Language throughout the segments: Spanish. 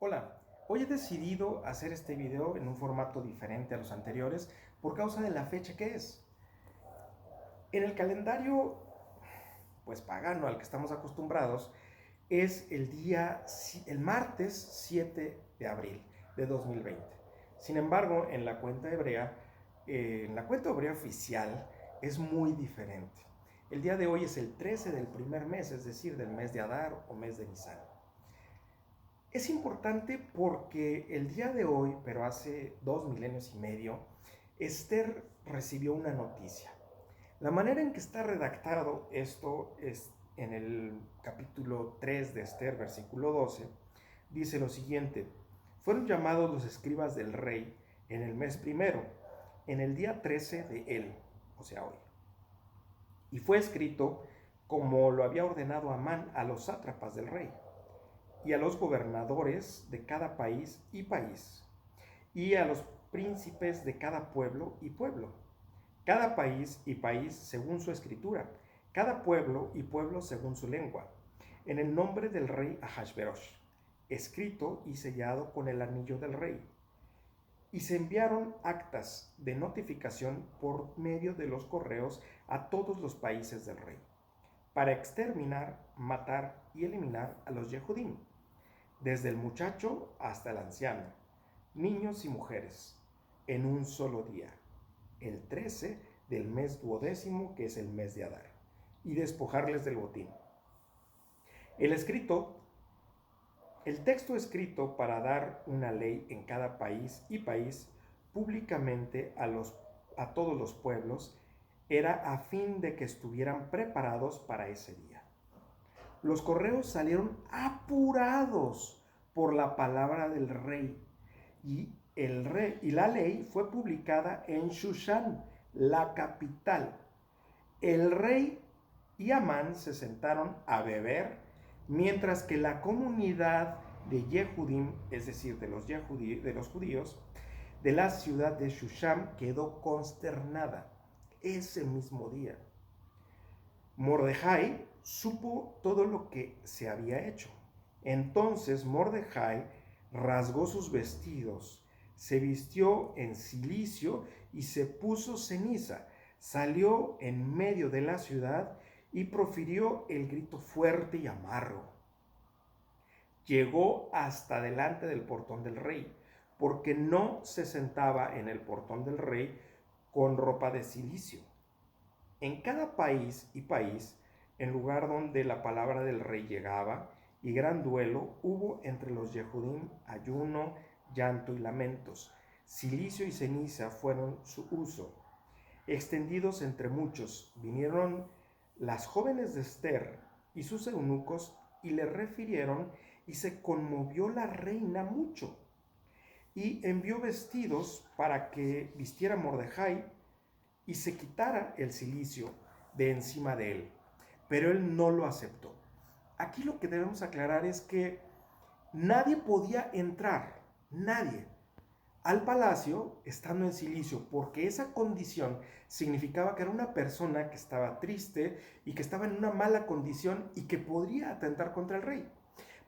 Hola, hoy he decidido hacer este video en un formato diferente a los anteriores por causa de la fecha que es. En el calendario, pues pagano al que estamos acostumbrados, es el martes 7 de abril de 2020. Sin embargo, en la cuenta hebrea oficial es muy diferente. El día de hoy es el 13 del primer mes, es decir, del mes de Adar o mes de Nisan. Es importante porque el día de hoy, pero hace 2 milenios y medio, Esther recibió una noticia. La manera en que está redactado esto es en el capítulo 3 de Esther, versículo 12, dice lo siguiente: fueron llamados los escribas del rey en el mes primero, en el día 13 de él, o sea hoy. Y fue escrito como lo había ordenado Amán a los sátrapas del rey y a los gobernadores de cada país y a los príncipes de cada pueblo y pueblo, cada país y país según su escritura, cada pueblo y pueblo según su lengua, en el nombre del rey Ahasverosh, escrito y sellado con el anillo del rey. Y se enviaron actas de notificación por medio de los correos a todos los países del rey, para exterminar, matar y eliminar a los Yehudim, desde el muchacho hasta el anciano, niños y mujeres, en un solo día, el 13 del mes duodécimo, que es el mes de Adar, y despojarles del botín. El texto escrito para dar una ley en cada país y país públicamente a todos los pueblos era a fin de que estuvieran preparados para ese día. Los correos salieron apurados por la palabra del rey y la ley fue publicada en Shushan, la capital. El rey y Amán se sentaron a beber, mientras que la comunidad de Yehudim, es decir, de los judíos, de la ciudad de Shushan quedó consternada ese mismo día. Mordejai supo todo lo que se había hecho. Entonces Mordejai rasgó sus vestidos, se vistió en cilicio y se puso ceniza. Salió en medio de la ciudad y profirió el grito fuerte y amargo. Llegó hasta delante del portón del rey, porque no se sentaba en el portón del rey con ropa de cilicio. En cada país y país, en lugar donde la palabra del rey llegaba, y gran duelo hubo entre los Yehudim, ayuno, llanto y lamentos. Cilicio y ceniza fueron su uso. Extendidos entre muchos, vinieron las jóvenes de Esther y sus eunucos y le refirieron, y se conmovió la reina mucho. Y envió vestidos para que vistiera Mordejai y se quitara el cilicio de encima de él. Pero él no lo aceptó. Aquí lo que debemos aclarar es que nadie podía entrar, nadie, al palacio estando en cilicio, porque esa condición significaba que era una persona que estaba triste y que estaba en una mala condición y que podría atentar contra el rey.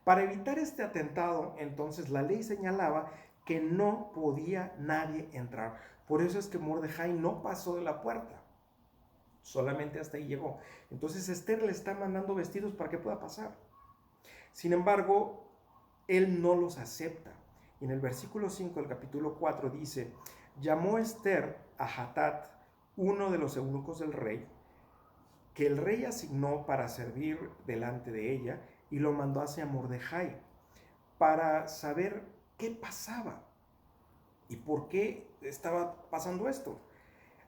Para evitar este atentado, entonces la ley señalaba que no podía nadie entrar. Por eso es que Mordejai no pasó de la puerta. Solamente hasta ahí llegó. Entonces Esther le está mandando vestidos para que pueda pasar. Sin embargo, él no los acepta. Y en el versículo 5 del capítulo 4 dice: llamó Esther a Hatat, uno de los eunucos del rey, que el rey asignó para servir delante de ella, y lo mandó hacia Mordejai para saber qué pasaba y por qué estaba pasando esto.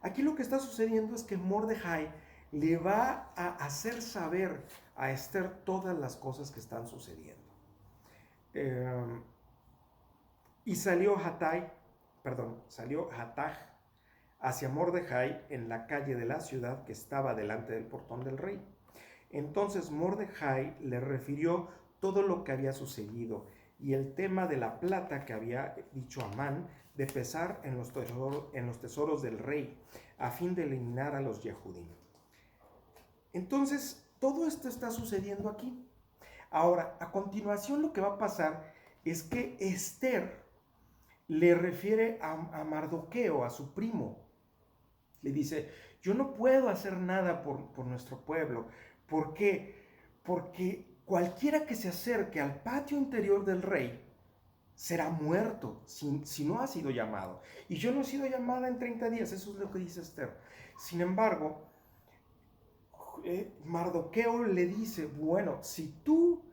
Aquí lo que está sucediendo es que Mordejai le va a hacer saber a Esther todas las cosas que están sucediendo. Y salió Hataj hacia Mordejai en la calle de la ciudad que estaba delante del portón del rey. Entonces Mordejai le refirió todo lo que había sucedido y el tema de la plata que había dicho Amán de pesar en los tesoros del rey, a fin de eliminar a los Yehudim. Entonces, todo esto está sucediendo aquí. Ahora, a continuación lo que va a pasar es que Esther le refiere a Mardoqueo, a su primo. Le dice, yo no puedo hacer nada por nuestro pueblo. ¿Por qué? Porque cualquiera que se acerque al patio interior del rey será muerto si no ha sido llamado. Y yo no he sido llamada en 30 días, eso es lo que dice Esther. Sin embargo, Mardoqueo le dice, bueno, si tú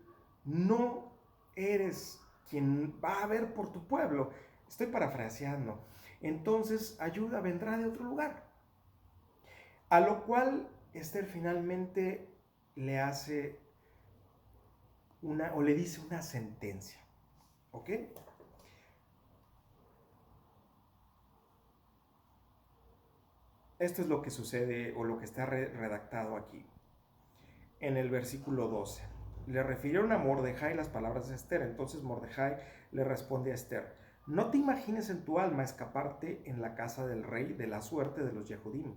no eres quien va a ver por tu pueblo, estoy parafraseando, entonces ayuda vendrá de otro lugar. A lo cual Esther finalmente le hace o le dice una sentencia. ¿Ok? Esto es lo que sucede o lo que está redactado aquí. En el versículo 12. Le refirieron a Mordejai las palabras de Esther. Entonces Mordejai le responde a Esther, no te imagines en tu alma escaparte en la casa del rey de la suerte de los Yehudim,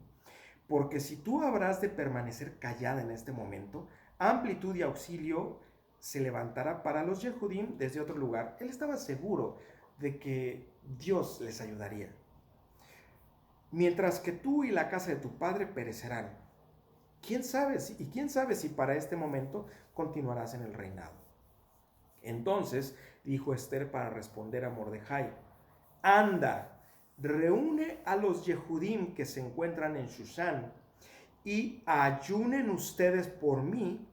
porque si tú habrás de permanecer callada en este momento, amplitud y auxilio se levantará para los Yehudim desde otro lugar. Él estaba seguro de que Dios les ayudaría. Mientras que tú y la casa de tu padre perecerán. ¿Quién sabe si para este momento continuarás en el reinado? Entonces dijo Esther para responder a Mordejai, anda, reúne a los Yehudim que se encuentran en Shushan y ayunen ustedes por mí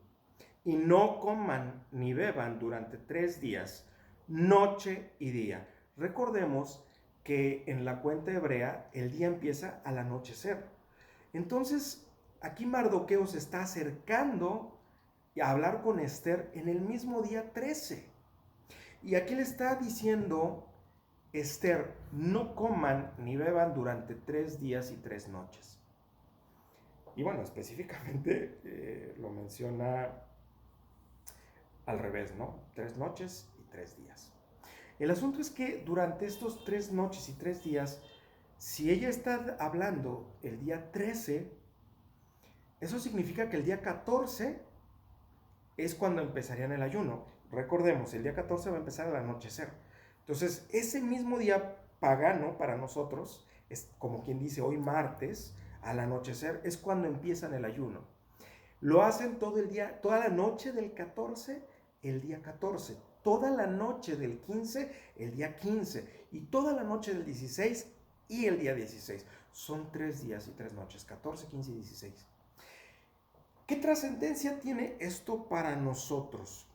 y no coman ni beban durante 3 días, noche y día. Recordemos que en la cuenta hebrea el día empieza al anochecer. Entonces, aquí Mardoqueo se está acercando a hablar con Esther en el mismo día 13. Y aquí le está diciendo Esther, no coman ni beban durante 3 días y 3 noches. Y bueno, específicamente lo menciona al revés, ¿no? 3 noches y 3 días. El asunto es que durante estos 3 noches y 3 días, si ella está hablando el día 13, eso significa que el día 14 es cuando empezarían el ayuno. Recordemos, el día 14 va a empezar al anochecer. Entonces, ese mismo día pagano para nosotros, es como quien dice hoy martes, al anochecer, es cuando empiezan el ayuno. Lo hacen todo el día, toda la noche del 14, el día 14, toda la noche del 15, el día 15, y toda la noche del 16 y el día 16. Son 3 días y 3 noches, 14, 15 y 16. ¿Qué trascendencia tiene esto para nosotros?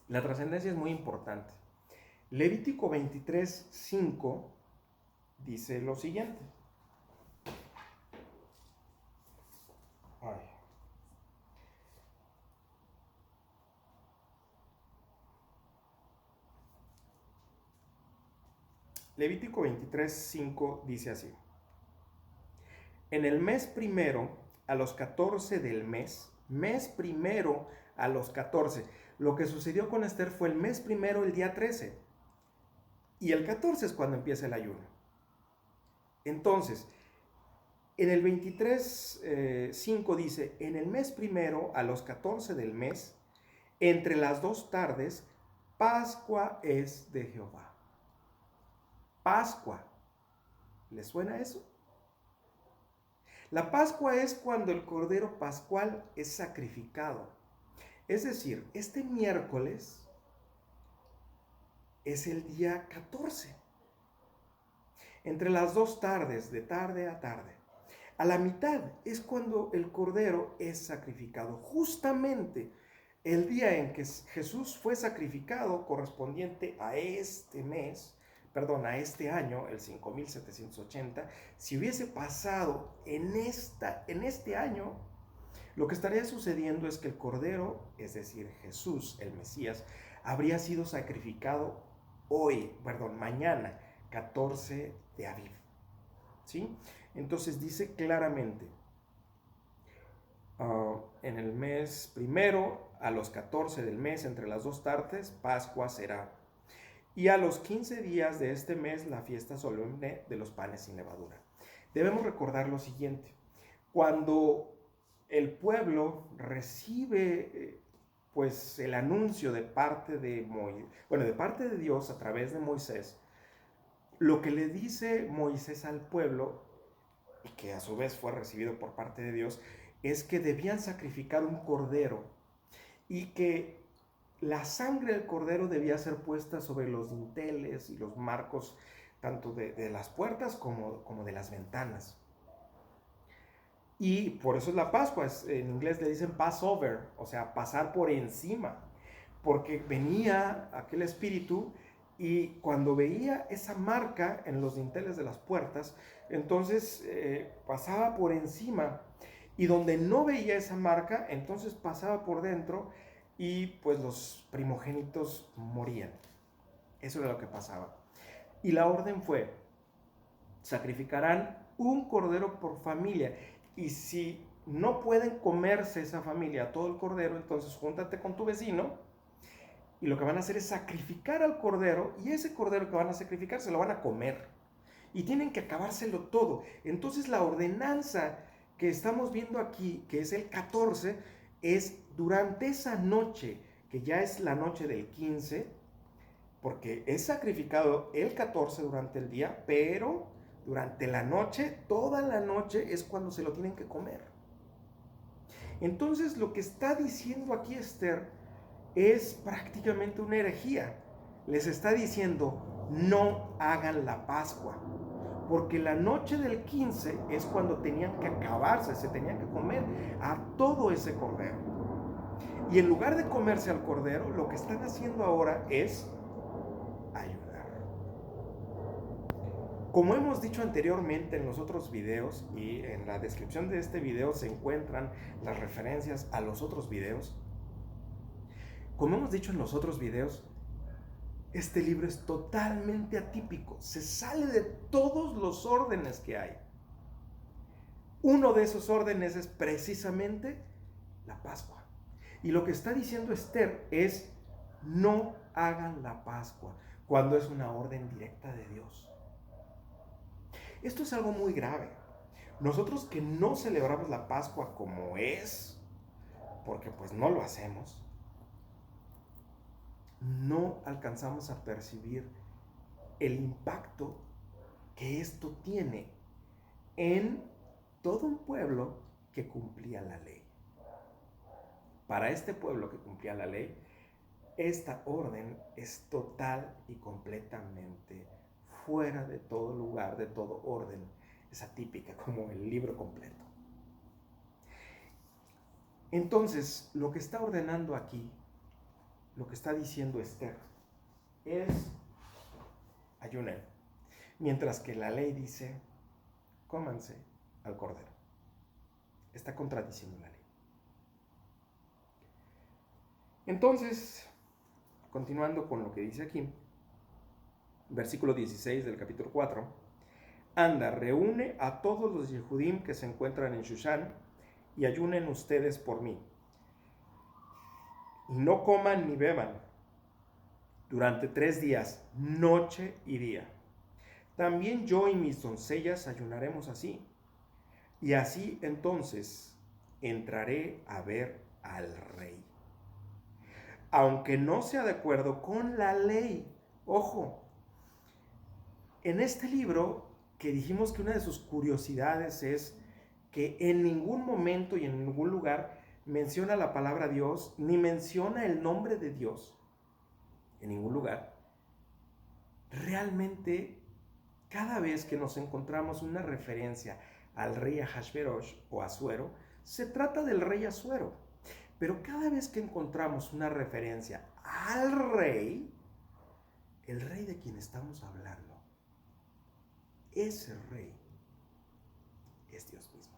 La trascendencia es muy importante. Levítico 23:5 dice lo siguiente. Levítico 23:5 dice así. En el mes primero, a los 14 del mes primero a los 14. Lo que sucedió con Esther fue el mes primero, el día 13. Y el 14 es cuando empieza el ayuno. Entonces, en el 23:5 dice, en el mes primero, a los 14 del mes, entre las 2 tardes, Pascua es de Jehová. Pascua. ¿Les suena eso? La Pascua es cuando el Cordero Pascual es sacrificado. Es decir, este miércoles es el día 14. Entre las 2 tardes, de tarde a tarde. A la mitad es cuando el Cordero es sacrificado. Justamente el día en que Jesús fue sacrificado, correspondiente a este mes, a este año, el 5780, si hubiese pasado en este año, lo que estaría sucediendo es que el Cordero, es decir, Jesús, el Mesías, habría sido sacrificado mañana, 14 de Aviv. ¿Sí? Entonces dice claramente, en el mes primero, a los 14 del mes, entre las 2 tardes, Pascua será. Y a los 15 días de este mes, la fiesta solemne de los panes sin levadura. Debemos recordar lo siguiente. Cuando el pueblo recibe pues el anuncio de parte de de parte de Dios a través de Moisés, lo que le dice Moisés al pueblo, y que a su vez fue recibido por parte de Dios, es que debían sacrificar un cordero y que la sangre del cordero debía ser puesta sobre los dinteles y los marcos tanto de las puertas como de las ventanas. Y por eso es la Pascua, en inglés le dicen Passover, o sea, pasar por encima, porque venía aquel espíritu y cuando veía esa marca en los dinteles de las puertas, entonces pasaba por encima, y donde no veía esa marca, entonces pasaba por dentro y pues los primogénitos morían. Eso era lo que pasaba. Y la orden fue, sacrificarán un cordero por familia. Y si no pueden comerse esa familia todo el cordero, entonces júntate con tu vecino y lo que van a hacer es sacrificar al cordero, y ese cordero que van a sacrificar se lo van a comer. Y tienen que acabárselo todo. Entonces la ordenanza que estamos viendo aquí, que es el 14, es durante esa noche, que ya es la noche del 15, porque es sacrificado el 14 durante el día, pero durante la noche, toda la noche es cuando se lo tienen que comer. Entonces lo que está diciendo aquí Esther es prácticamente una herejía. Les está diciendo, no hagan la Pascua, porque la noche del 15 es cuando tenían que acabarse, se tenían que comer a todo ese cordero. Y en lugar de comerse al cordero, lo que están haciendo ahora es ayudar. Como hemos dicho anteriormente en los otros videos, y en la descripción de este video se encuentran las referencias a los otros videos, como hemos dicho en los otros videos, este libro es totalmente atípico, se sale de todos los órdenes que hay. Uno de esos órdenes es precisamente la Pascua. Y lo que está diciendo Esther es, no hagan la Pascua, cuando es una orden directa de Dios. Esto es algo muy grave. Nosotros que no celebramos la Pascua como es, porque pues no lo hacemos, no alcanzamos a percibir el impacto que esto tiene en todo un pueblo que cumplía la ley. Para este pueblo que cumplía la ley, esta orden es total y completamente fuera de todo lugar, de todo orden. Es atípica, como el libro completo. Entonces, lo que está ordenando aquí, lo que está diciendo Esther, es ayunen. Mientras que la ley dice, cómanse al cordero. Está contradiciendo la ley. Entonces, continuando con lo que dice aquí, versículo 16 del capítulo 4, anda, reúne a todos los Yehudim que se encuentran en Shushan y ayunen ustedes por mí. Y no coman ni beban durante 3 días, noche y día. También yo y mis doncellas ayunaremos así. Y así entonces entraré a ver al rey. Aunque no sea de acuerdo con la ley. Ojo, en este libro, que dijimos que una de sus curiosidades es que en ningún momento y en ningún lugar menciona la palabra Dios, ni menciona el nombre de Dios, en ningún lugar. Realmente, cada vez que nos encontramos una referencia al rey Ahasverosh o Asuero, se trata del rey Asuero. Pero cada vez que encontramos una referencia al rey, el rey de quien estamos hablando, ese rey es Dios mismo.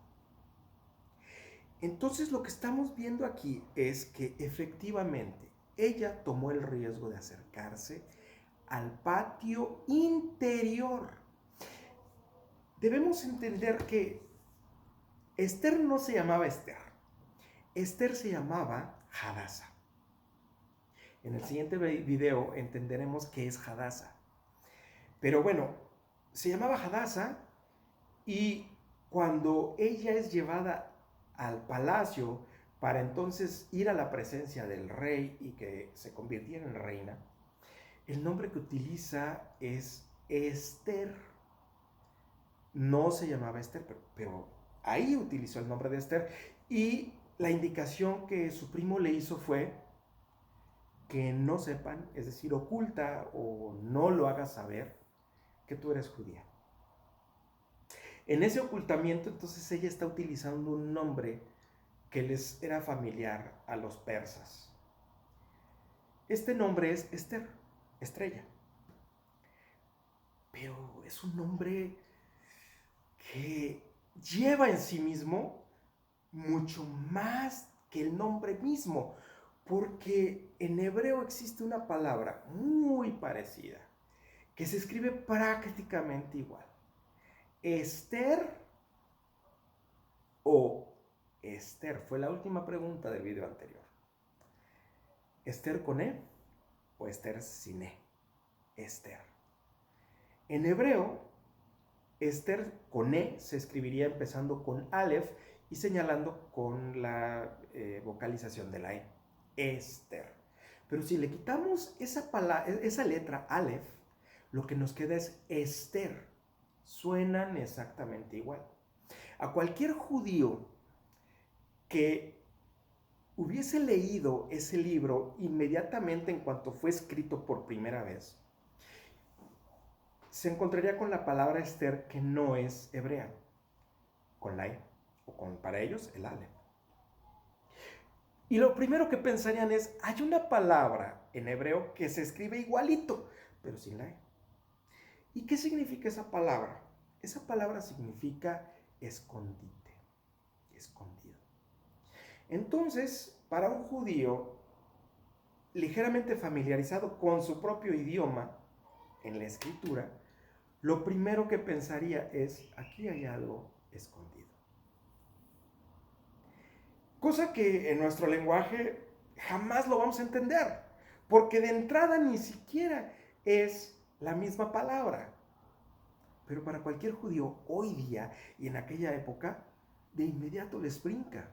Entonces lo que estamos viendo aquí es que efectivamente ella tomó el riesgo de acercarse al patio interior. Debemos entender que Esther no se llamaba Esther. Esther se llamaba Hadasa. En el siguiente video entenderemos qué es Hadasa. Pero bueno, se llamaba Hadasa, y cuando ella es llevada al palacio para entonces ir a la presencia del rey y que se convirtiera en reina, el nombre que utiliza es Esther. No se llamaba Esther, pero ahí utilizó el nombre de Esther. Y la indicación que su primo le hizo fue que no sepan, es decir, oculta o no lo hagas saber que tú eres judía. En ese ocultamiento, entonces ella está utilizando un nombre que les era familiar a los persas. Este nombre es Esther, estrella. Pero es un nombre que lleva en sí mismo mucho más que el nombre mismo, porque en hebreo existe una palabra muy parecida, que se escribe prácticamente igual. Esther o Esther, fue la última pregunta del video anterior. ¿Esther con E o Esther sin E? Esther. En hebreo, Esther con E se escribiría empezando con Aleph y señalando con la vocalización de la E. Esther. Pero si le quitamos esa letra Aleph, lo que nos queda es Esther. Suenan exactamente igual. A cualquier judío que hubiese leído ese libro inmediatamente en cuanto fue escrito por primera vez, se encontraría con la palabra Esther, que no es hebrea, con la E, o con, para ellos, el Aleph. Y lo primero que pensarían es, hay una palabra en hebreo que se escribe igualito, pero sin la E. ¿Y qué significa esa palabra? Esa palabra significa escondite, escondido. Entonces, para un judío ligeramente familiarizado con su propio idioma en la escritura, lo primero que pensaría es, aquí hay algo escondido. Cosa que en nuestro lenguaje jamás lo vamos a entender, porque de entrada ni siquiera es la misma palabra. Pero para cualquier judío hoy día y en aquella época, de inmediato les brinca.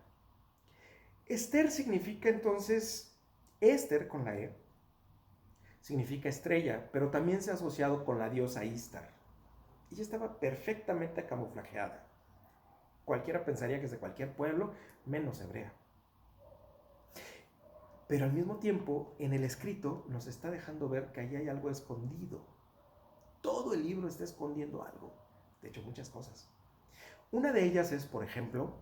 Esther significa entonces, Esther con la E, significa estrella, pero también se ha asociado con la diosa Istar. Ella estaba perfectamente camuflajeada. Cualquiera pensaría que es de cualquier pueblo, menos hebrea. Pero al mismo tiempo, en el escrito nos está dejando ver que ahí hay algo escondido. Todo el libro está escondiendo algo. De hecho, muchas cosas. Una de ellas es, por ejemplo,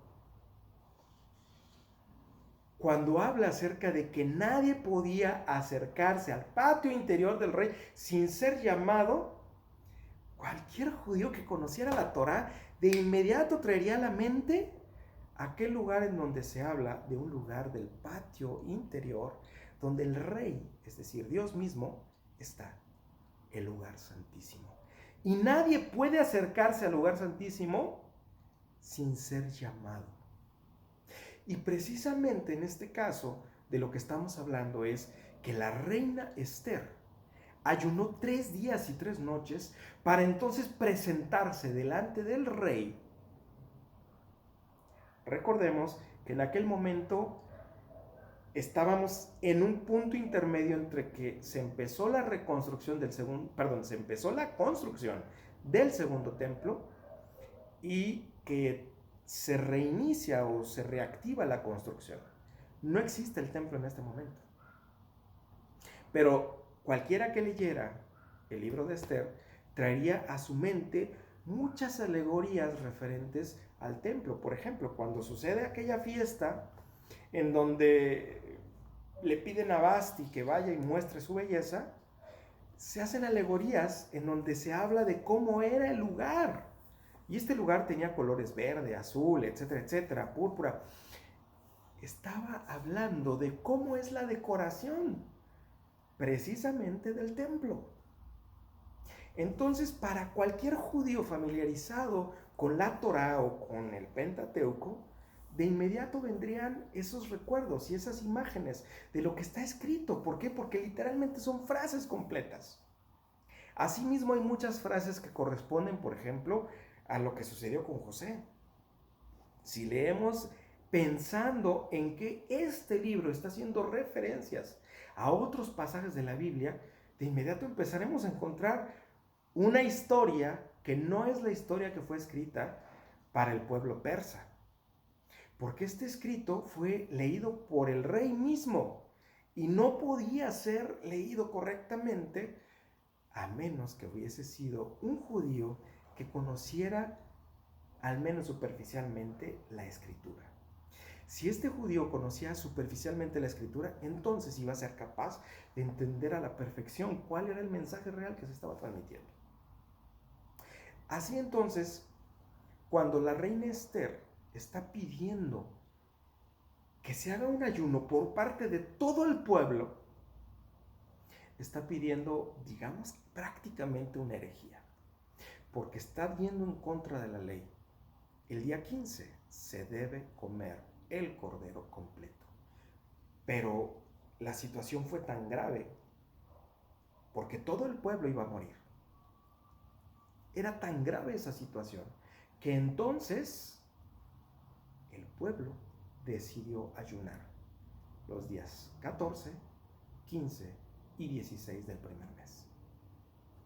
cuando habla acerca de que nadie podía acercarse al patio interior del rey sin ser llamado. Cualquier judío que conociera la Torá de inmediato traería a la mente aquel lugar en donde se habla de un lugar del patio interior donde el rey, es decir, Dios mismo, está, el lugar santísimo. Y nadie puede acercarse al lugar santísimo sin ser llamado. Y precisamente en este caso de lo que estamos hablando es que la reina Esther ayunó 3 días y 3 noches para entonces presentarse delante del rey. Recordemos que en aquel momento estábamos en un punto intermedio entre que se empezó la reconstrucción del se empezó la construcción del segundo templo y que se reinicia o se reactiva la construcción. No existe el templo en este momento. Pero cualquiera que leyera el libro de Esther traería a su mente muchas alegorías referentes al templo. Por ejemplo, cuando sucede aquella fiesta en donde le piden a Basti que vaya y muestre su belleza, se hacen alegorías en donde se habla de cómo era el lugar. Y este lugar tenía colores verde, azul, etcétera, etcétera, púrpura. Estaba hablando de cómo es la decoración, precisamente del templo. Entonces, para cualquier judío familiarizado con la Torá o con el Pentateuco, de inmediato vendrían esos recuerdos y esas imágenes de lo que está escrito. ¿Por qué? Porque literalmente son frases completas. Asimismo, hay muchas frases que corresponden, por ejemplo, a lo que sucedió con José. Si leemos pensando en que este libro está haciendo referencias a otros pasajes de la Biblia, de inmediato empezaremos a encontrar una historia que no es la historia que fue escrita para el pueblo persa. Porque este escrito fue leído por el rey mismo y no podía ser leído correctamente a menos que hubiese sido un judío que conociera al menos superficialmente la escritura. Si este judío conocía superficialmente la escritura, entonces iba a ser capaz de entender a la perfección cuál era el mensaje real que se estaba transmitiendo. Así entonces, cuando la reina Esther está pidiendo que se haga un ayuno por parte de todo el pueblo, está pidiendo, digamos, prácticamente una herejía, porque está yendo en contra de la ley. El día 15 se debe comer el cordero completo. Pero la situación fue tan grave porque todo el pueblo iba a morir. Era tan grave esa situación que entonces el pueblo decidió ayunar los días 14, 15 y 16 del primer mes.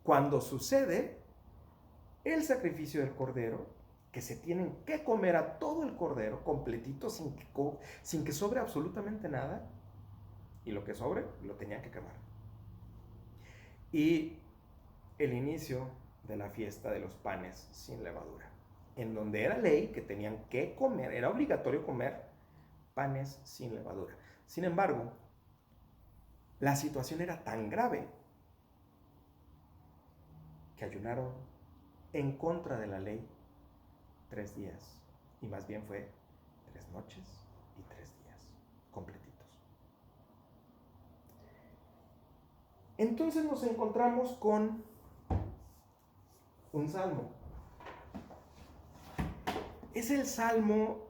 Cuando sucede el sacrificio del cordero, que se tienen que comer a todo el cordero completito sin que sobre absolutamente nada, y lo que sobre lo tenían que quemar. Y el inicio de la fiesta de los panes sin levadura, en donde era ley que tenían que comer, era obligatorio comer panes sin levadura. Sin embargo, la situación era tan grave que ayunaron en contra de la ley 3 días, y más bien fue 3 noches y 3 días completitos. Entonces nos encontramos con un salmo. Es el Salmo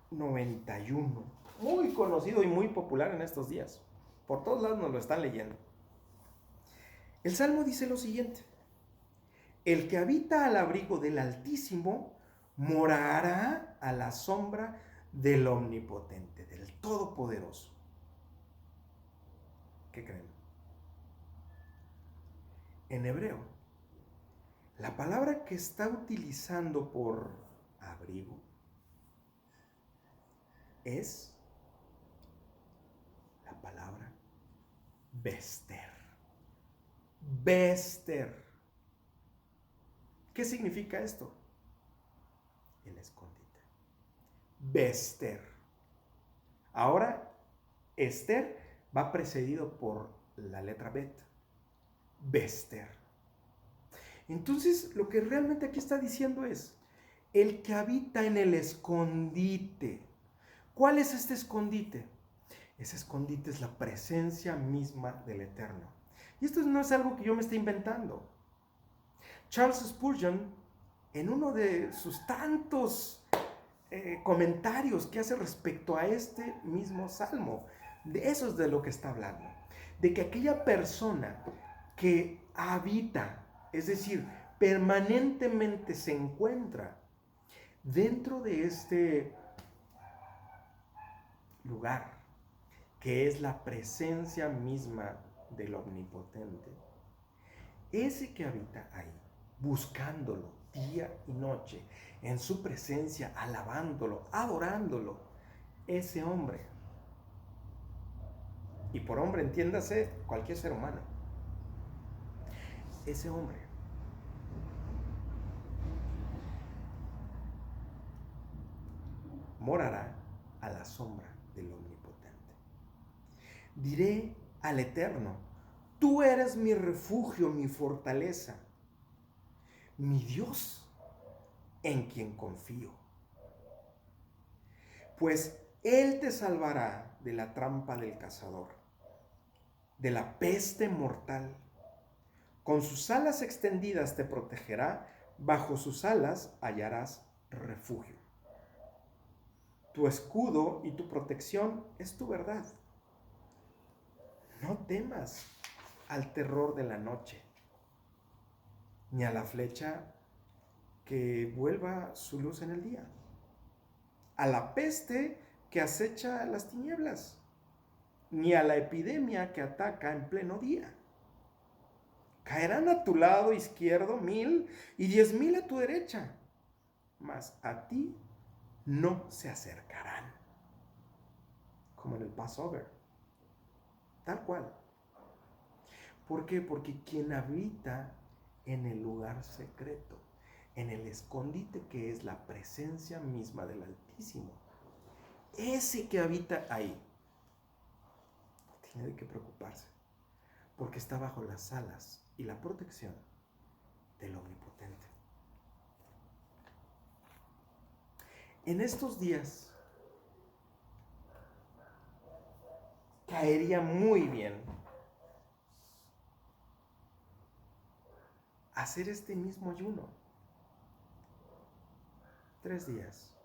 91, muy conocido y muy popular en estos días. Por todos lados nos lo están leyendo. El Salmo dice lo siguiente: el que habita al abrigo del Altísimo morará a la sombra del Omnipotente, del Todopoderoso. ¿Qué creen? En hebreo, la palabra que está utilizando por abrigo es la palabra Bester. Bester. ¿Qué significa esto? El escondite. Bester. Ahora, Esther va precedido por la letra Bet. Bester. Entonces, lo que realmente aquí está diciendo es el que habita en el escondite. ¿Cuál es este escondite? Ese escondite es la presencia misma del Eterno. Y esto no es algo que yo me esté inventando. Charles Spurgeon, en uno de sus tantos comentarios que hace respecto a este mismo salmo, de eso es de lo que está hablando. De que aquella persona que habita, es decir, permanentemente se encuentra dentro de este lugar, que es la presencia misma del Omnipotente, ese que habita ahí, buscándolo día y noche, en su presencia, alabándolo, adorándolo, ese hombre, y por hombre entiéndase cualquier ser humano, ese hombre morará a la sombra del Omnipotente. Diré al Eterno: tú eres mi refugio, mi fortaleza, mi Dios en quien confío. Pues Él te salvará de la trampa del cazador, de la peste mortal. Con sus alas extendidas te protegerá, bajo sus alas hallarás refugio. Tu escudo y tu protección es tu verdad. No temas al terror de la noche, ni a la flecha que vuelva su luz en el día. a la peste que acecha las tinieblas, ni a la epidemia que ataca en pleno día. Caerán a tu lado izquierdo 1000 y 10,000 a tu derecha, mas a ti no se acercarán. Como en el Passover. Tal cual. ¿Por qué? Porque quien habita en el lugar secreto, en el escondite que es la presencia misma del Altísimo, ese que habita ahí, no tiene de qué preocuparse, porque está bajo las alas y la protección del Omnipotente. En estos días caería muy bien hacer este mismo ayuno. 3 días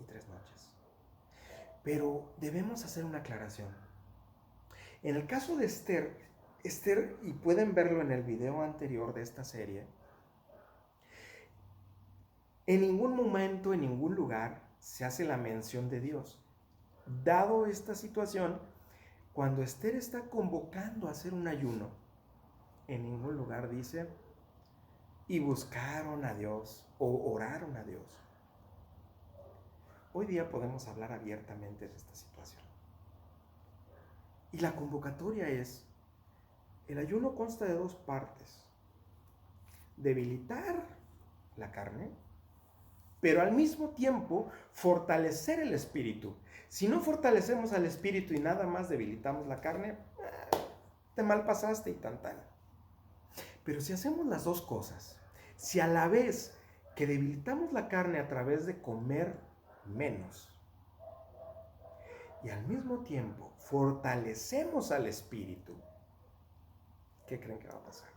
y 3 noches. Pero debemos hacer una aclaración. En el caso de Esther, y pueden verlo en el video anterior de esta serie, en ningún momento, en ningún lugar, se hace la mención de Dios. Dado esta situación, cuando Esther está convocando a hacer un ayuno, en ningún lugar dice, y buscaron a Dios o oraron a Dios. Hoy día podemos hablar abiertamente de esta situación. Y la convocatoria es, el ayuno consta de 2 partes. Debilitar la carne, pero al mismo tiempo fortalecer el espíritu. Si no fortalecemos al espíritu y nada más debilitamos la carne, te mal pasaste y tan. Pero si hacemos las 2 cosas, si a la vez que debilitamos la carne a través de comer menos y al mismo tiempo fortalecemos al espíritu, ¿qué creen que va a pasar?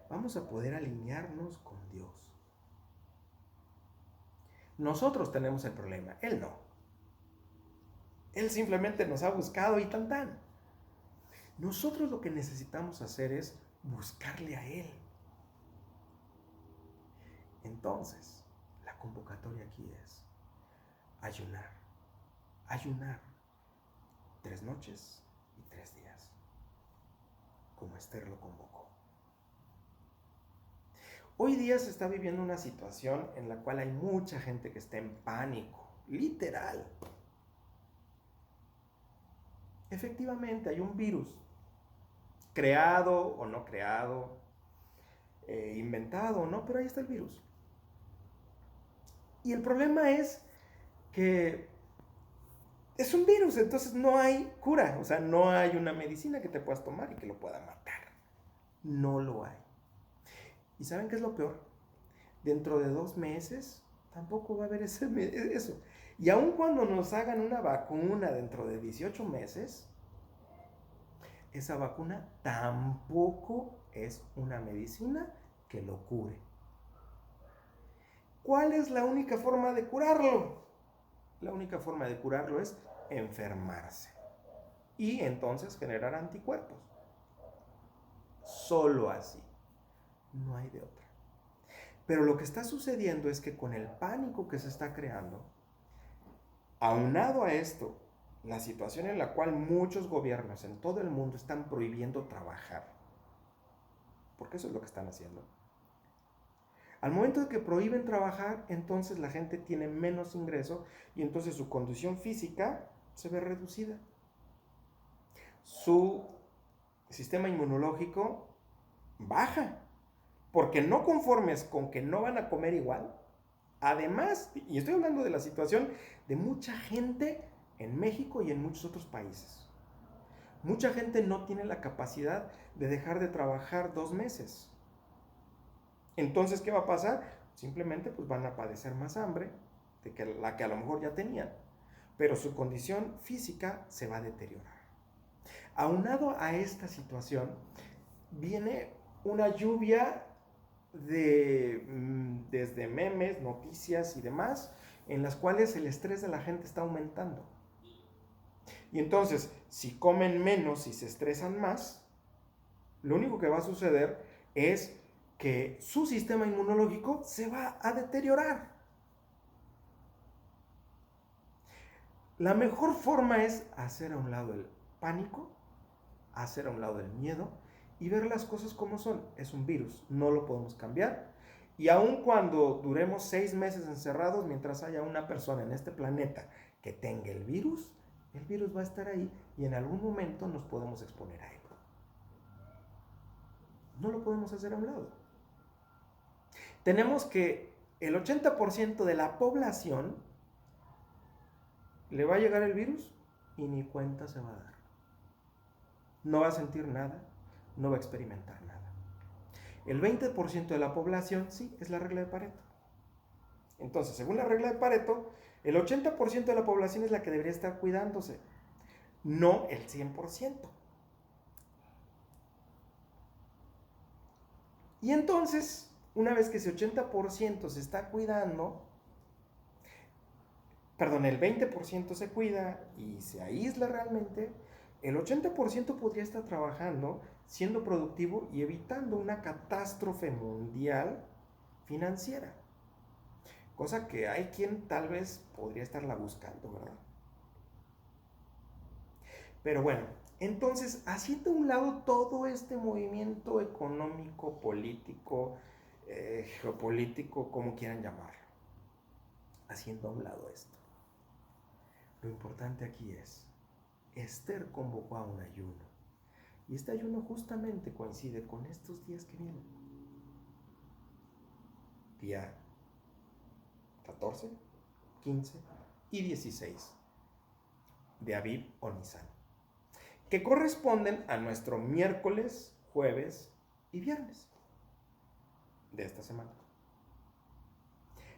Vamos a poder alinearnos con Dios. Nosotros tenemos el problema, Él no. Él simplemente nos ha buscado y tan. Nosotros lo que necesitamos hacer es buscarle a Él. Entonces, la convocatoria aquí es ayunar. Ayunar 3 noches y 3 días, como Esther lo convocó. Hoy día se está viviendo una situación en la cual hay mucha gente que está en pánico, literal. Efectivamente, hay un virus, creado o no creado, inventado o no, pero ahí está el virus. Y el problema es que es un virus, entonces no hay cura, o sea, no hay una medicina que te puedas tomar y que lo pueda matar. No lo hay. ¿Y saben qué es lo peor? Dentro de 2 meses tampoco va a haber eso. Y aun cuando nos hagan una vacuna dentro de 18 meses, esa vacuna tampoco es una medicina que lo cure. ¿Cuál es la única forma de curarlo? La única forma de curarlo es enfermarse y entonces generar anticuerpos. Solo así. No hay de otra. Pero lo que está sucediendo es que con el pánico que se está creando, aunado a esto, la situación en la cual muchos gobiernos en todo el mundo están prohibiendo trabajar, porque eso es lo que están haciendo. Al momento de que prohíben trabajar, entonces la gente tiene menos ingreso y entonces su condición física se ve reducida. Su sistema inmunológico baja, porque no conformes con que no van a comer igual, además, y estoy hablando de la situación de mucha gente en México y en muchos otros países. Mucha gente no tiene la capacidad de dejar de trabajar 2 meses. Entonces, ¿qué va a pasar? Simplemente pues van a padecer más hambre de que la que a lo mejor ya tenían, pero su condición física se va a deteriorar. Aunado a esta situación, viene una lluvia desde memes, noticias y demás, en las cuales el estrés de la gente está aumentando. Y entonces, si comen menos y se estresan más, lo único que va a suceder es que su sistema inmunológico se va a deteriorar. La mejor forma es hacer a un lado el pánico, hacer a un lado el miedo y ver las cosas como son. Es un virus, no lo podemos cambiar. Y aun cuando duremos 6 meses encerrados, mientras haya una persona en este planeta que tenga el virus va a estar ahí y en algún momento nos podemos exponer a él. No lo podemos hacer a un lado. Tenemos que el 80% de la población le va a llegar el virus y ni cuenta se va a dar. No va a sentir nada, no va a experimentar nada. El 20% de la población, sí, es la regla de Pareto. Entonces, según la regla de Pareto, el 80% de la población es la que debería estar cuidándose, no el 100%. Y entonces, una vez que ese 80% se está cuidando, el 20% se cuida y se aísla realmente, el 80% podría estar trabajando, siendo productivo y evitando una catástrofe mundial financiera. Cosa que hay quien tal vez podría estarla buscando, ¿verdad? Pero bueno, entonces, haciendo a un lado todo este movimiento económico, político, geopolítico, como quieran llamarlo, haciendo a un lado esto, lo importante aquí es, Esther convocó a un ayuno. Y este ayuno justamente coincide con estos días que vienen. Día 14, 15 y 16 de Aviv o Nisan, que corresponden a nuestro miércoles, jueves y viernes de esta semana.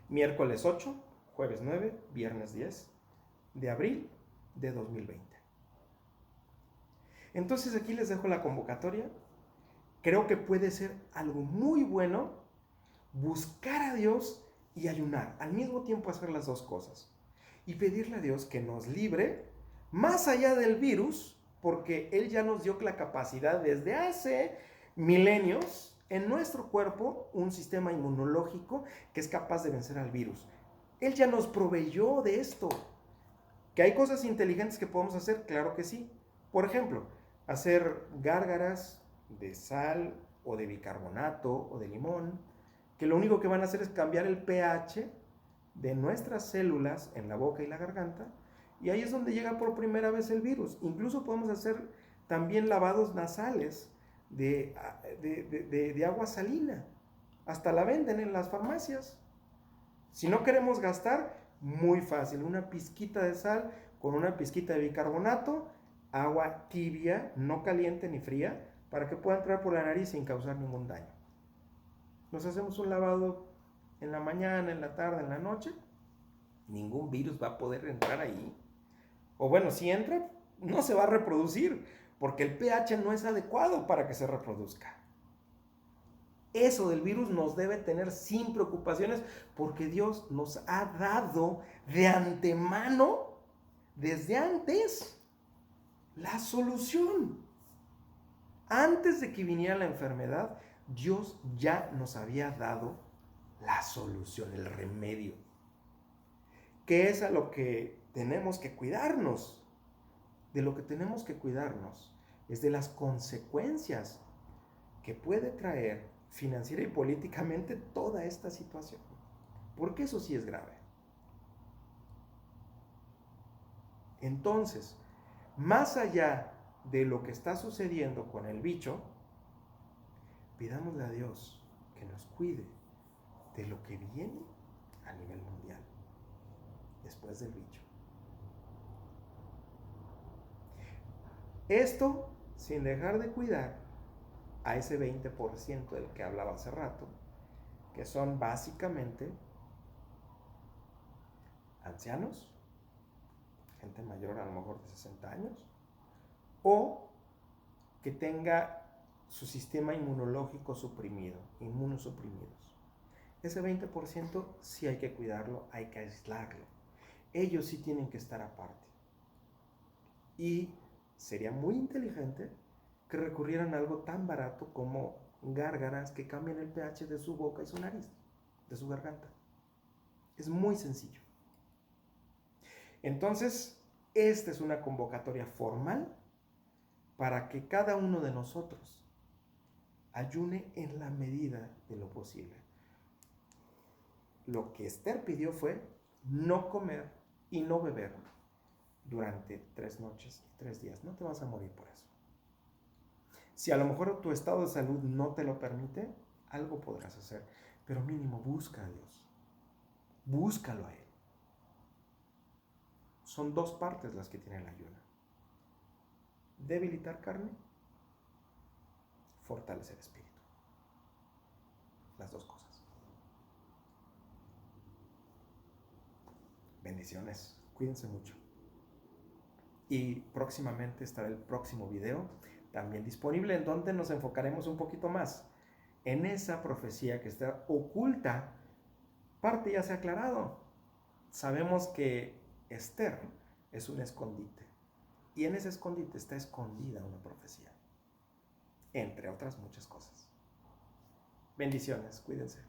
Miércoles 8, jueves 9, viernes 10 de abril de 2020. Entonces aquí les dejo la convocatoria. Creo que puede ser algo muy bueno buscar a Dios y ayunar, al mismo tiempo hacer las dos cosas. Y pedirle a Dios que nos libre más allá del virus, porque Él ya nos dio la capacidad desde hace milenios en nuestro cuerpo un sistema inmunológico que es capaz de vencer al virus. Él ya nos proveyó de esto. ¿Que hay cosas inteligentes que podemos hacer? Claro que sí. Por ejemplo, hacer gárgaras de sal o de bicarbonato o de limón, que lo único que van a hacer es cambiar el pH de nuestras células en la boca y la garganta, y ahí es donde llega por primera vez el virus. Incluso podemos hacer también lavados nasales de agua salina. Hasta la venden en las farmacias. Si no queremos gastar, muy fácil, una pizquita de sal con una pizquita de bicarbonato, agua tibia, no caliente ni fría, para que pueda entrar por la nariz sin causar ningún daño. Nos hacemos un lavado en la mañana, en la tarde, en la noche, ningún virus va a poder entrar ahí. O bueno, si entra, no se va a reproducir, porque el pH no es adecuado para que se reproduzca. Eso del virus nos debe tener sin preocupaciones, porque Dios nos ha dado de antemano, desde antes, la solución. Antes de que viniera la enfermedad, Dios ya nos había dado la solución, el remedio. ¿Qué es a lo que tenemos que cuidarnos? De lo que tenemos que cuidarnos es de las consecuencias que puede traer financiera y políticamente toda esta situación. Porque eso sí es grave. Entonces, más allá de lo que está sucediendo con el bicho, pidámosle a Dios que nos cuide de lo que viene a nivel mundial después del bicho. Esto sin dejar de cuidar a ese 20% del que hablaba hace rato, que son básicamente ancianos, gente mayor a lo mejor de 60 años, o que tenga su sistema inmunológico suprimido, inmunosuprimidos. Ese 20% sí hay que cuidarlo, hay que aislarlo. Ellos sí tienen que estar aparte. Y sería muy inteligente que recurrieran a algo tan barato como gárgaras que cambien el pH de su boca y su nariz, de su garganta. Es muy sencillo. Entonces, Esta es una convocatoria formal para que cada uno de nosotros ayune en la medida de lo posible. Lo que Esther pidió fue no comer y no beber durante 3 noches y 3 días. No te vas a morir por eso. Si a lo mejor tu estado de salud no te lo permite, algo podrás hacer, pero mínimo busca a Dios. Búscalo a Él. Son 2 partes las que tiene el ayuno. Debilitar carne, fortalecer espíritu. Las 2 cosas. Bendiciones. Cuídense mucho. Y próximamente estará el próximo video también disponible, en donde nos enfocaremos un poquito más en esa profecía que está oculta. Parte ya se ha aclarado. Sabemos que Esther es un escondite, y en ese escondite está escondida una profecía, entre otras muchas cosas. Bendiciones, cuídense.